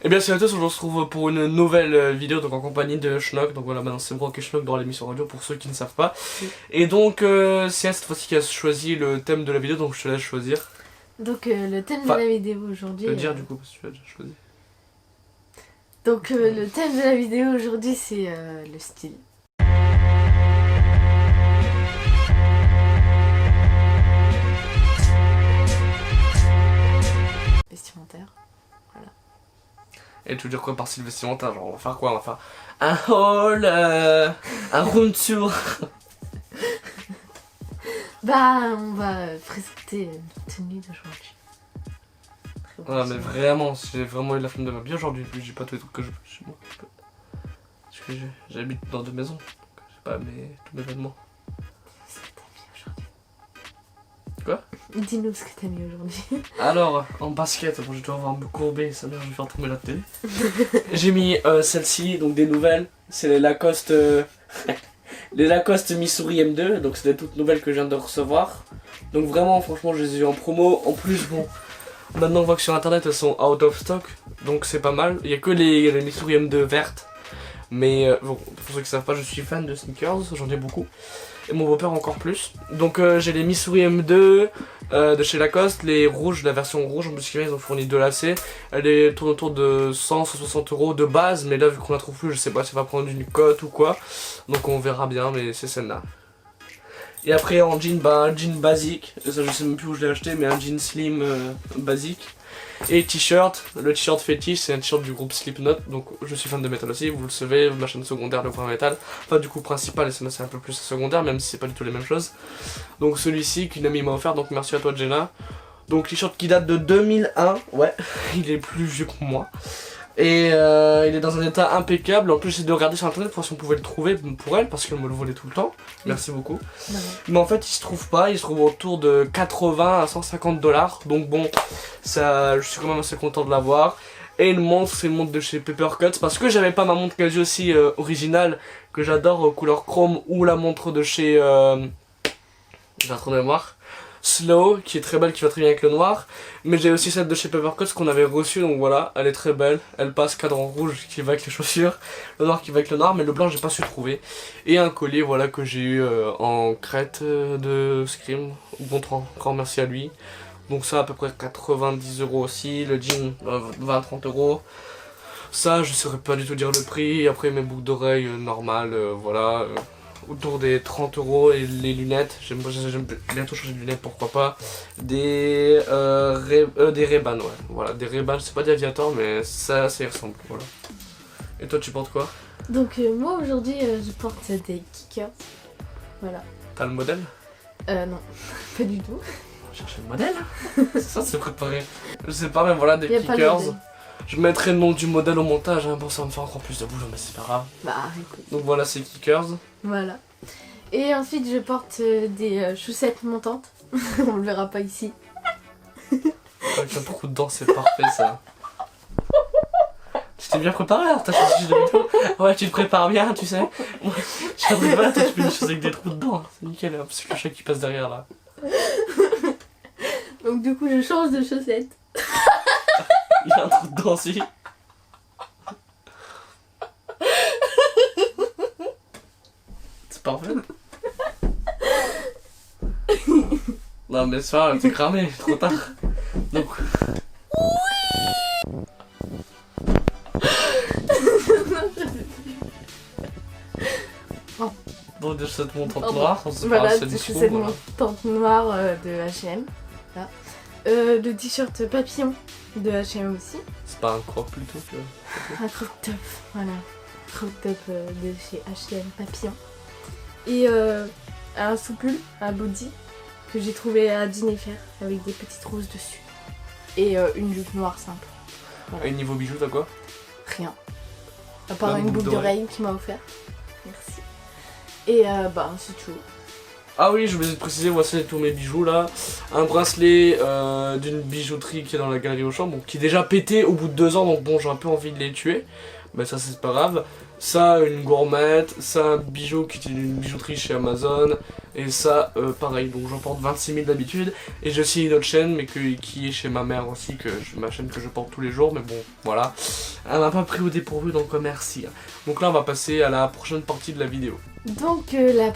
Et bien salut à tous, on se retrouve pour une nouvelle vidéo donc en compagnie de Schnock. Donc voilà, maintenant c'est Brock et Schnock dans l'émission radio pour ceux qui ne savent pas. Et donc c'est cette fois-ci qui a choisi le thème de la vidéo, donc je te laisse choisir. Donc le thème de la vidéo aujourd'hui... Le dire du coup parce que tu l'as déjà choisi. Donc le thème de la vidéo aujourd'hui c'est le style. Vestimentaire. Voilà. Et tu veux dire quoi par style vestimentaire? Genre on va faire quoi? On va faire un haul, un room tour. Bah on va présenter notre tenue d'aujourd'hui. Ouais mais vraiment, j'ai vraiment eu la flemme de m'habiller aujourd'hui, j'ai pas tous les trucs que je veux chez moi. Parce que j'habite dans deux maisons, donc j'ai pas tous mes vêtements. Ce que t'as mis aujourd'hui. Quoi? Dis-nous ce que t'as mis aujourd'hui. Alors, en basket, bon je dois avoir me courber, ça mère, je vais faire tomber la télé. J'ai mis celle-ci, donc des nouvelles, c'est les Lacoste, les Lacoste Missouri M2, donc c'est des toutes nouvelles que je viens de recevoir. Donc vraiment, franchement, je les ai eu en promo, en plus bon... Maintenant on voit que sur internet elles sont out of stock, donc c'est pas mal. Il y a que les Missouri M2 vertes. Mais bon, pour ceux qui savent pas, je suis fan de sneakers, j'en ai beaucoup. Et mon beau-père encore plus. Donc j'ai les Missouri M2 de chez Lacoste, les rouges, la version rouge, en plus ils ont fourni 2 lacets. Elle tourne autour de 100-160 € de base, mais là vu qu'on la trouve plus, je sais pas si ça va prendre une cote ou quoi. Donc on verra bien, mais c'est celle-là. Et après en jean, un jean basique, ça je sais même plus où je l'ai acheté, mais un jean slim basique. Et t-shirt, le t-shirt fétiche, c'est un t-shirt du groupe Slipknot, donc je suis fan de métal aussi, vous le savez, ma chaîne secondaire le point métal. Enfin du coup principal, et c'est un peu plus secondaire, même si c'est pas du tout les mêmes choses. Donc celui-ci qu'une amie m'a offert, donc merci à toi Jenna. Donc t-shirt qui date de 2001, ouais, il est plus vieux que moi. Et il est dans un état impeccable. En plus j'essaie de regarder sur internet pour voir si on pouvait le trouver pour elle, parce qu'elle me le volait tout le temps. Merci beaucoup. Mais en fait il se trouve pas, il se trouve autour de 80 à 150 $. Donc bon, ça, je suis quand même assez content de l'avoir. Et une montre, c'est une montre de chez Papercut, parce que j'avais pas ma montre Casio aussi originale, que j'adore, couleur chrome, ou la montre de chez... j'ai un trou de mémoire. Slow, qui est très belle, qui va très bien avec le noir. Mais j'ai aussi celle de chez Papercut qu'on avait reçue, donc voilà, elle est très belle. Elle passe cadran rouge qui va avec les chaussures, le noir qui va avec le noir, mais le blanc j'ai pas su trouver. Et un collier, voilà, que j'ai eu en crête de Scream. Bon, grand merci à lui. Donc ça à peu près 90 € aussi, le jean 20-30 €. Ça je saurais pas du tout dire le prix. Après mes boucles d'oreilles normales, voilà. Autour des 30 € et les lunettes, j'aime bientôt changer de lunettes, pourquoi pas. Des Ray-Ban, ouais, voilà, des Ray-Ban, c'est pas des aviators mais ça y ressemble, voilà. Et toi tu portes quoi? Donc moi aujourd'hui je porte des kickers, voilà. T'as le modèle? Non, pas du tout. Chercher le modèle? Ça c'est préparé. Je sais pas mais voilà, des kickers. Je mettrai le nom du modèle au montage, hein. Bon ça va me faire encore plus de boulot mais c'est pas grave. Bah écoute. Donc voilà c'est kickers. Voilà. Et ensuite je porte des chaussettes montantes. On le verra pas ici. Avec un trou dedans c'est parfait ça. Tu t'es bien préparé hein, t'as choisi de vidéo. Ouais tu te prépares bien tu sais. Moi, je ne pas, toi tu fais une chose avec des trous dedans. C'est nickel, hein, parce que le chat qui passe derrière là. Donc du coup je change de chaussettes. Il y a un trou dedans aussi. C'est parfait. Non mais ça, t'es cramé, trop tard. Donc... Donc des chaussettes montantes noires, on sait voilà, pas, des chaussettes montantes noires de H&M. Là. Le t-shirt papillon de H&M aussi. C'est pas un crop plutôt que... Un crop top, voilà. Crop top de chez H&M papillon. Et un sous-pull, un body que j'ai trouvé à Dîner-Faire avec des petites roses dessus. Et une jupe noire simple. Voilà. Et niveau bijoux t'as quoi? Rien. À part une boucle d'oreille qui m'a offert. Merci. Et bah c'est tout. Ah oui, je voulais te préciser, voici tous mes bijoux là. Un bracelet d'une bijouterie qui est dans la galerie Auchan, bon, qui est déjà pété au bout de 2 ans, donc bon, j'ai un peu envie de les tuer. Mais ça, c'est pas grave. Ça, une gourmette. Ça, un bijou qui est une bijouterie chez Amazon. Et ça, pareil, donc j'en porte 26 000 d'habitude. Et j'ai aussi une autre chaîne, mais qui est chez ma mère aussi, ma chaîne que je porte tous les jours, mais bon, voilà. Elle m'a pas pris au dépourvu, donc merci. Donc là, on va passer à la prochaine partie de la vidéo. Donc la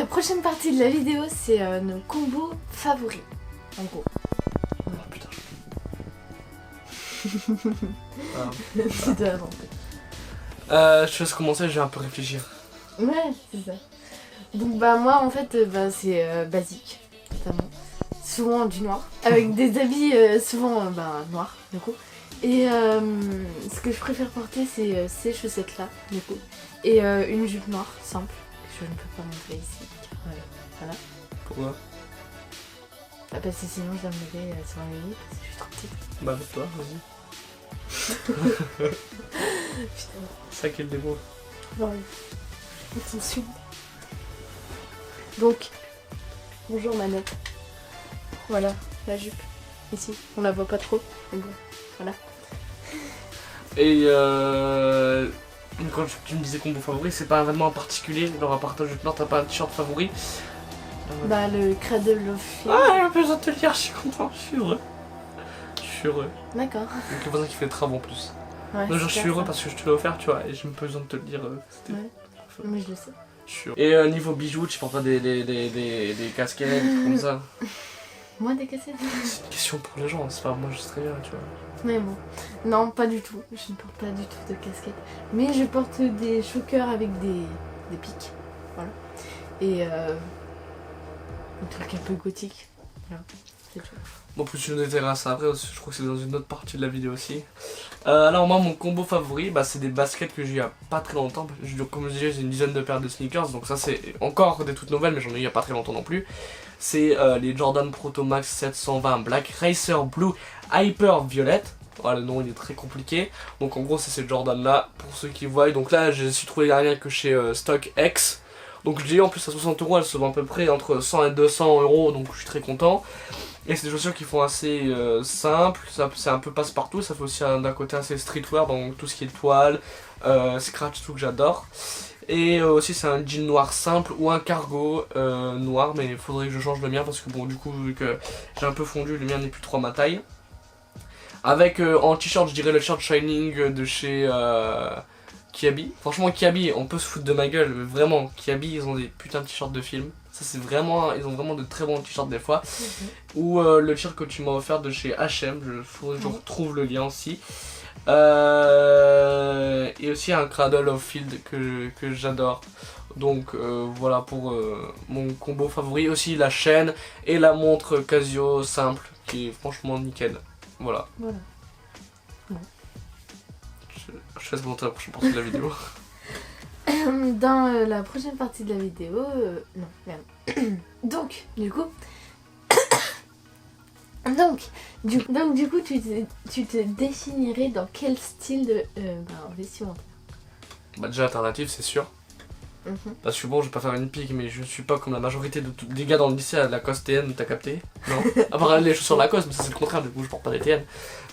prochaine partie de la vidéo, c'est nos combos favoris, en gros. Oh putain, C'était avant. je te laisse commencer, je vais un peu réfléchir. Ouais, c'est ça. Donc bah moi en fait c'est basique, notamment. Souvent du noir, avec des habits souvent noirs du coup. Et ce que je préfère porter c'est ces chaussettes là du coup. Et une jupe noire simple, que je ne peux pas montrer ici. Car, voilà. Pourquoi? Bah, parce que sinon je dois me lever sur un lit parce que je suis trop petite. Bah avec toi, vas-y. Putain. Ça qui est le démo. Ouais. Attention. Donc, bonjour Manette. Voilà, la jupe. Ici, on la voit pas trop, mais bon, voilà. Et quand tu me disais combo favori, c'est pas un vêtement en particulier, genre à part ta jupe noire, t'as pas un t-shirt favori? Bah le Cradle of Fear. Ah, j'ai besoin de te le dire, je suis content, je suis heureux. Je suis heureux. D'accord. Donc le voisin qui fait le travail en plus. Ouais, Non, genre, je c'est suis heureux ça. parce que je te l'ai offert, tu vois, et j'ai même pas besoin de te le dire. C'était... Ouais. Mais je le sais. Je suis heureux. Et niveau bijoux, tu portes pas des casquettes, des trucs comme ça? Moi des cassettes. C'est une question pour les gens, c'est pas moi, je sais très bien, tu vois. Mais bon. Non, pas du tout. Je ne porte pas du tout de casquette. Mais je porte des chokers avec des pics. Voilà. Et un truc un peu gothique. Voilà. C'est tout. Bon, plus tu nous détailleras ça après, je crois que c'est dans une autre partie de la vidéo aussi. Alors moi, mon combo favori, bah, c'est des baskets que j'ai eu il y a pas très longtemps. Comme je disais, j'ai une dizaine de paires de sneakers, donc ça c'est encore des toutes nouvelles, mais j'en ai eu il y a pas très longtemps non plus. C'est les Jordan Proto Max 720 Black Racer Blue Hyper Violet. Voilà, le nom il est très compliqué. Donc en gros c'est ces Jordan là, pour ceux qui voient. Donc là je suis trouvé rien que chez StockX. Donc je dis en plus à 60 €, elles se vendent à peu près entre 100 et 200 €, donc je suis très content. Et c'est des chaussures qui font assez simple, c'est un peu passe-partout, ça fait aussi d'un côté assez streetwear, donc tout ce qui est toile, scratch, tout que j'adore. Et aussi c'est un jean noir simple ou un cargo noir, mais il faudrait que je change le mien parce que bon du coup vu que j'ai un peu fondu, le mien n'est plus trop à ma taille. Avec en t-shirt je dirais le t-shirt Shining de chez Kiabi. Franchement Kiabi on peut se foutre de ma gueule, mais vraiment Kiabi ils ont des putains de t-shirts de film. Ça c'est vraiment, ils ont vraiment de très bons t-shirts des fois. Ou le t-shirt que tu m'as offert de chez H&M, je retrouve le lien aussi. Et aussi un Cradle of Field que j'adore. Donc voilà pour mon combo favori. Aussi la chaîne et la montre Casio simple qui est franchement nickel. Voilà. Voilà. Je te laisse monter la prochaine partie de la vidéo. Dans la prochaine partie de la vidéo... non, merde. Donc, du coup... donc, du coup, tu te définirais dans quel style de vestimentaire? Bah déjà alternative c'est sûr. Parce que bon je vais pas faire une pique mais je suis pas comme la majorité des gars dans le lycée à Lacoste TN, t'as capté? Non. À part les chaussures Lacoste, mais ça c'est le contraire, du coup je porte pas des TN.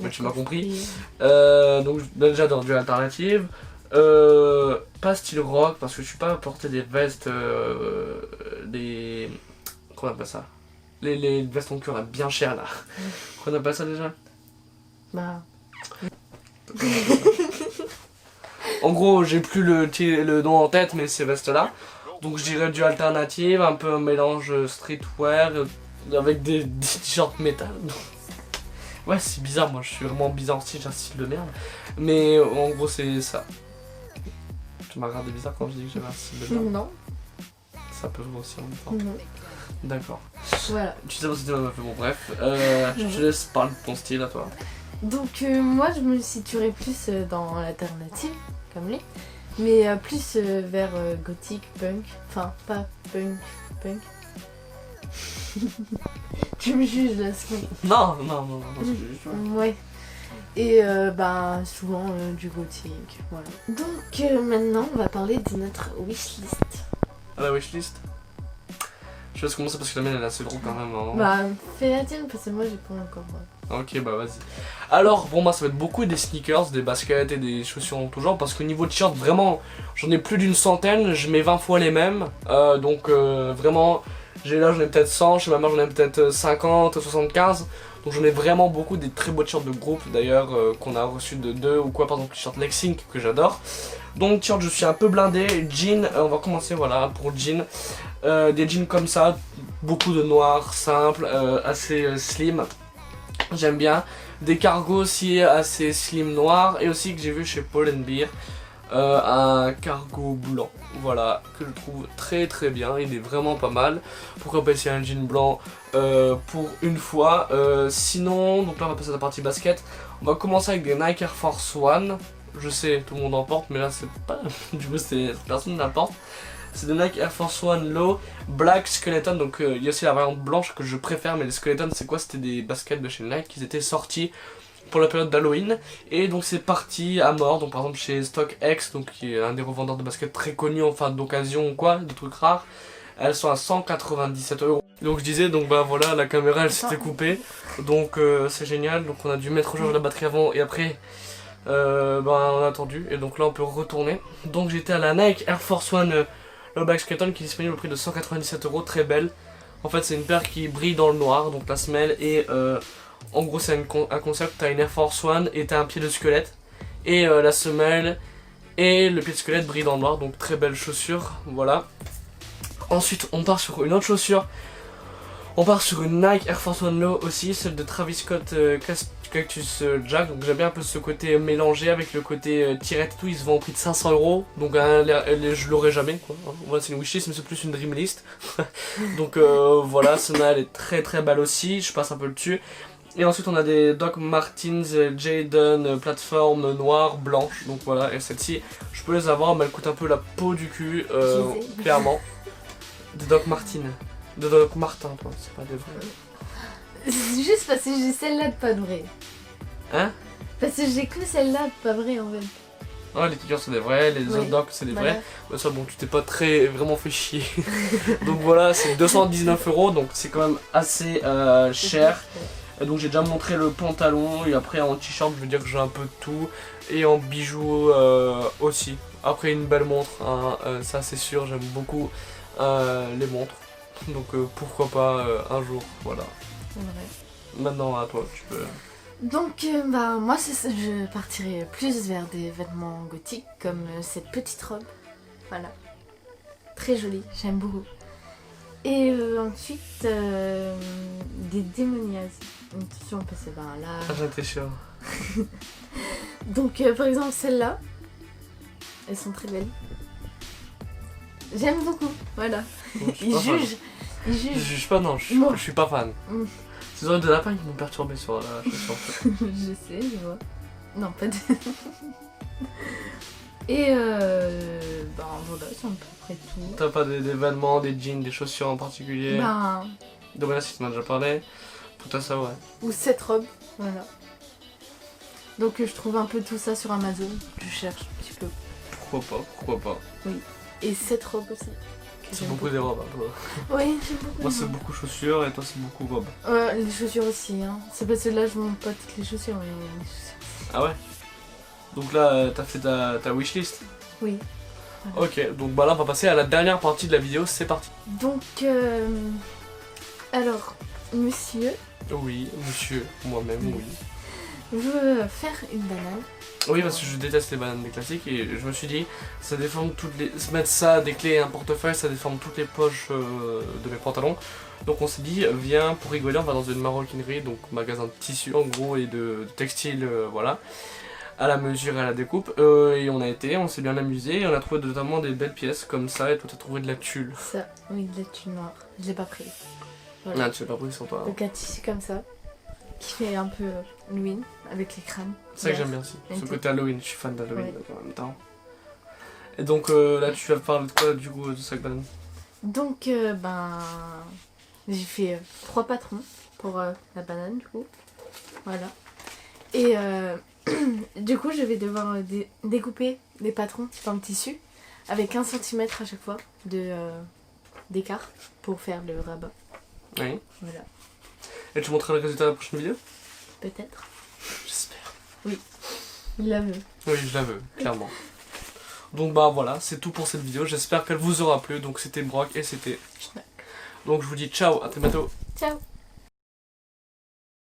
Mais tu m'as compris. Donc déjà dans du alternative. Pas style rock parce que je suis pas à porter des vestes des... Comment on appelle ça? Les vestes en cuir là, bien chères là. Comment on appelle ça déjà? Bah... En gros j'ai plus le nom en tête mais ces vestes là. Donc je dirais du alternative, un peu un mélange streetwear avec des t-shirts métal. Ouais c'est bizarre, moi je suis vraiment bizarre aussi, j'ai un style de merde. Mais en gros c'est ça. Tu m'as regardé bizarre quand je dis que j'avais un style de merde. Non. Ça peut aussi en même temps. D'accord. Voilà. Tu sais pas ce que tu m'as fait, bon bref. Je te laisse parler de ton style à toi. Donc moi je me situerais plus dans l'alternative, comme lui. Mais plus vers gothique, punk. Enfin, pas punk. Tu me juges là, ce qui... Non, Ouais. Et souvent du gothique, voilà. Donc maintenant on va parler de notre wishlist. Ah la wishlist. Je laisse commencer parce que la mienne elle est assez drôle quand même. Hein. Bah fais la tienne parce que moi j'ai pas encore. Ok bah vas-y. Alors pour moi ça va être beaucoup des sneakers, des baskets et des chaussures en tout genre. Parce qu'au niveau de t-shirt vraiment j'en ai plus d'une centaine, je mets 20 fois les mêmes. Donc vraiment là j'en ai peut-être 100, chez ma mère j'en ai peut-être 50, 75. Donc j'en ai vraiment beaucoup, des très beaux t-shirts de groupe d'ailleurs, qu'on a reçu de deux ou quoi, par exemple le t-shirt Lexink que j'adore. Donc t-shirt je suis un peu blindé, jean, on va commencer voilà pour jean. Des jeans comme ça, beaucoup de noir, simple, assez slim, j'aime bien. Des cargos aussi assez slim noir, et aussi que j'ai vu chez Paul & Bear, un cargo blanc, voilà, que je trouve très très bien, il est vraiment pas mal. Pourquoi pas essayer un jean blanc pour une fois. Sinon, donc là on va passer à la partie basket. On va commencer avec des Nike Air Force One. Je sais, tout le monde en porte, mais là c'est pas, du coup c'est personne n'en porte. C'est des Nike Air Force One Low Black Skeleton, donc il y a aussi la variante blanche que je préfère, mais les Skeleton c'est quoi? C'était des baskets de chez Nike qui étaient sortis pour la période d'Halloween, et donc c'est parti à mort. Donc par exemple chez StockX, donc qui est un des revendeurs de baskets très connus, enfin d'occasion ou quoi, de trucs rares, elles sont à 197 €. Donc je disais, donc bah voilà, la caméra elle s'était coupée, donc c'est génial. Donc on a dû mettre au jour la batterie avant et après bah, on a attendu, et donc là on peut retourner. Donc j'étais à la Nike Air Force One Low Black Skeleton qui est disponible au prix de 197 €, très belle. En fait c'est une paire qui brille dans le noir, donc la semelle, et en gros c'est un concept, t'as une Air Force One et t'as un pied de squelette, et la semelle et le pied de squelette brillent dans le noir, donc très belle chaussure, voilà. Ensuite on part sur une autre chaussure, on part sur une Nike Air Force One Low aussi, celle de Travis Scott Cactus Jack. Donc j'aime bien un peu ce côté mélangé avec le côté tirette et tout. Il se vend au prix de 500 €, donc je l'aurai jamais quoi. Voilà, c'est une wishlist mais c'est plus une dreamlist. Donc voilà, celle-là elle est très très belle aussi, je passe un peu le dessus. Et ensuite on a des Doc Martens Jadon plateforme noire blanche, donc voilà. Et celle-ci je peux les avoir mais elle coûte un peu la peau du cul, clairement. Des Doc Martens. De Doc Martin, toi, c'est pas des vrais. C'est juste parce que j'ai celle-là de pas vrai. Hein? Parce que j'ai que celle-là de pas vrai en fait. Ouais, les t-shirts c'est des vrais, les Ouais. autres docs c'est des Voilà. vrais. Bah ça bon, tu t'es pas très vraiment fait chier. Donc voilà, c'est 219 €, donc c'est quand même assez cher. Et donc j'ai déjà montré le pantalon, et après en t-shirt je veux dire que j'ai un peu de tout. Et en bijoux aussi. Après une belle montre, hein, ça c'est sûr, j'aime beaucoup les montres. Donc pourquoi pas un jour, voilà. C'est vrai. Maintenant à toi, tu peux... Donc bah moi je partirai plus vers des vêtements gothiques comme cette petite robe. Voilà. Très jolie, j'aime beaucoup. Et ensuite des démoniases. Attention parce que bah là. Ah j'étais sûr. Donc par exemple celles-là. Elles sont très belles. J'aime beaucoup, voilà. Ils jugent. Ils Je jugent. juge pas, non, je suis pas fan. Mm. C'est les oreilles de lapin qui m'ont perturbé sur la chaussure. Je sais, je vois. Non, pas de... Et ben voilà, c'est à peu près tout. T'as pas des vêtements, des jeans, des chaussures en particulier? Ben, Dommage si tu m'as déjà parlé. Tout à ça, ouais. ou cette robe, voilà. Donc je trouve un peu tout ça sur Amazon. Je cherche un petit peu. Pourquoi pas. Et cette robe aussi. que C'est j'aime beaucoup des robes, hein, toi. Oui, j'aime beaucoup. Moi les c'est robes. beaucoup chaussures et toi c'est beaucoup robes. Les chaussures aussi, hein. C'est parce que là je montre pas toutes les chaussures, mais les chaussures. Ah ouais? Donc là t'as fait ta wishlist? Oui. Ok, donc bah là on va passer à la dernière partie de la vidéo, c'est parti. Donc, alors, monsieur, Oui, monsieur, moi-même, oui. veut faire une banane. Oui, parce que je déteste les bananes des classiques et je me suis dit, ça déforme toutes les... Se mettre ça, des clés et un portefeuille, ça déforme toutes les poches de mes pantalons. Donc on s'est dit, viens, pour rigoler, on va dans une maroquinerie, donc magasin de tissu en gros et de textile, voilà, à la mesure et à la découpe. Et on a été, on s'est bien amusé et on a trouvé notamment des belles pièces comme ça, et toi t'as trouvé de la tulle. Ça, oui, de la tulle noire. Je l'ai pas pris. Voilà. Ah, tu l'as pas pris sur toi. Donc un tissu comme ça, qui fait un peu Halloween, avec les crânes. C'est ça que j'aime bien aussi, ce Ok. côté Halloween, je suis fan d'Halloween Ouais. en même temps. Et donc là tu vas parler de quoi du coup de sac banane? Donc, ben, j'ai fait 3 patrons pour la banane, du coup. Voilà. Et du coup, je vais devoir découper les patrons dans le tissu avec 1 cm à chaque fois d'écart pour faire le rabat. Oui. Voilà. Et tu montreras le résultat de la prochaine vidéo? Peut-être. J'espère. Il la veut. Oui, je la veux, clairement. Donc bah voilà, c'est tout pour cette vidéo, j'espère qu'elle vous aura plu. Donc c'était Brock et c'était... Schnack. Donc je vous dis ciao, à très bientôt. Ciao.